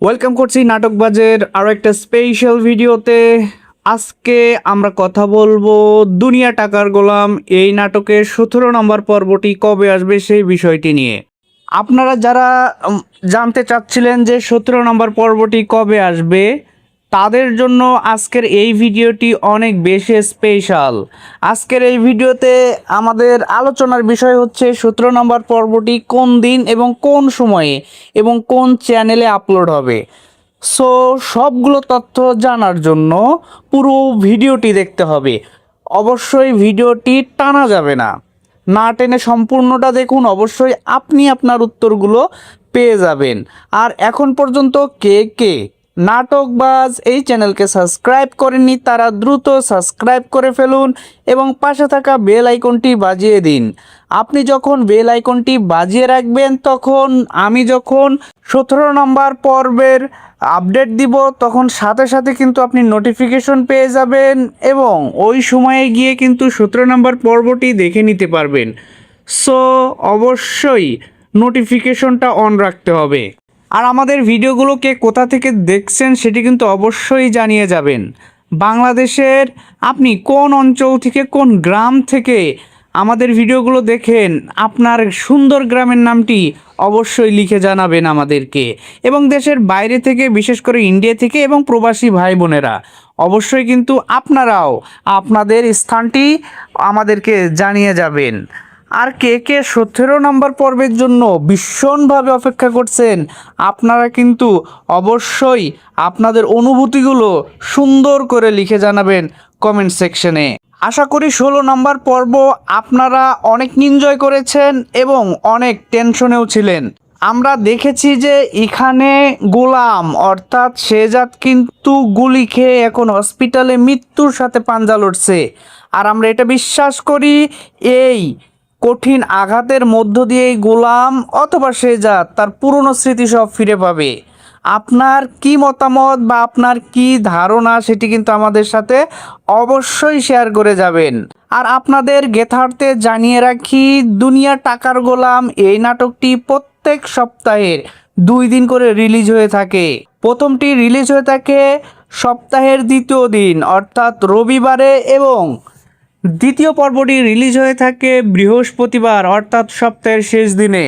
Welcome করছি নাটকবাজের আরও একটা স্পেশাল ভিডিওতে। আজকে আমরা কথা বলবো দুনিয়া টাকার গোলাম এই নাটকের 17 নম্বর পর্বটি কবে আসবে সেই বিষয়টি নিয়ে। আপনারা যারা জানতে চাচ্ছিলেন যে 17 নম্বর পর্বটি কবে আসবে, তাদের জন্য আজকের এই ভিডিওটি অনেক বেশি স্পেশাল। আজকের এই ভিডিওতে আমাদের আলোচনার বিষয় হচ্ছে 17 নম্বর পর্বটি কোন দিন এবং কোন সময়ে এবং কোন চ্যানেলে আপলোড হবে। সো সবগুলো তথ্য জানার জন্য পুরো ভিডিওটি দেখতে হবে। অবশ্যই ভিডিওটি টানা যাবে না, না টেনে সম্পূর্ণটা দেখুন। অবশ্যই আপনি আপনার উত্তরগুলো পেয়ে যাবেন। আর এখন পর্যন্ত কে কে নাটকবাজ এই চ্যানেলকে সাবস্ক্রাইব করেননি তারা দ্রুত সাবস্ক্রাইব করে ফেলুন এবং পাশে থাকা বেল আইকনটি বাজিয়ে দিন। আপনি যখন বেল আইকনটি বাজিয়ে রাখবেন, তখন আমি যখন 17 নম্বর পর্বের আপডেট দিব তখন সাথে সাথে কিন্তু আপনি নোটিফিকেশন পেয়ে যাবেন এবং ওই সময়ে গিয়ে কিন্তু 17 নম্বর পর্বটি দেখে নিতে পারবেন। সো অবশ্যই নোটিফিকেশনটা অন রাখতে হবে। আর আমাদের ভিডিওগুলোকে কোথা থেকে দেখছেন সেটি কিন্তু অবশ্যই জানিয়ে যাবেন। বাংলাদেশের আপনি কোন অঞ্চল থেকে, কোন গ্রাম থেকে আমাদের ভিডিওগুলো দেখেন, আপনার সুন্দর গ্রামের নামটি অবশ্যই লিখে জানাবেন আমাদেরকে। এবং দেশের বাইরে থেকে, বিশেষ করে ইন্ডিয়া থেকে এবং প্রবাসী ভাই বোনেরা, অবশ্যই কিন্তু আপনারাও আপনাদের স্থানটি আমাদেরকে জানিয়ে যাবেন। আর কে কে 17 নম্বর পর্বের জন্য ভীষণভাবে অপেক্ষা করছেন, আপনারা কিন্তু অবশ্যই আপনাদের অনুভূতিগুলো সুন্দর করে লিখে জানাবেন কমেন্ট সেকশনে। আশা করি 16 নম্বর পর্ব আপনারা অনেক এনজয় করেছেন এবং অনেক টেনশনেও ছিলেন। আমরা দেখেছি যে এখানে গোলাম অর্থাৎ শেহজাদ কিন্তু গুলি খেয়ে এখন হসপিটালে মৃত্যুর সাথে পাঞ্জা লড়ছে। আর আমরা এটা বিশ্বাস করি এই কঠিন আঘাতের মধ্য দিয়েই গোলাম অথবা শেহজাদ তার পুরনো স্মৃতি সব ফিরে পাবে। আপনার কি মতামত বা আপনার কি ধারণা সেটি কিন্তু আমাদের সাথে অবশ্যই শেয়ার করে যাবেন। আর আপনাদের জ্ঞাতার্থে জানিয়ে রাখি, দুনিয়া টাকার গোলাম এই নাটকটি প্রত্যেক সপ্তাহের 2 দিন করে রিলিজ হয়ে থাকে। প্রথমটি রিলিজ হয়ে থাকে সপ্তাহের দ্বিতীয় দিন অর্থাৎ রবিবারে এবং দ্বিতীয় পর্বটি রিলিজ হয়ে থাকে বৃহস্পতিবার অর্থাৎ সপ্তাহের শেষ দিনে।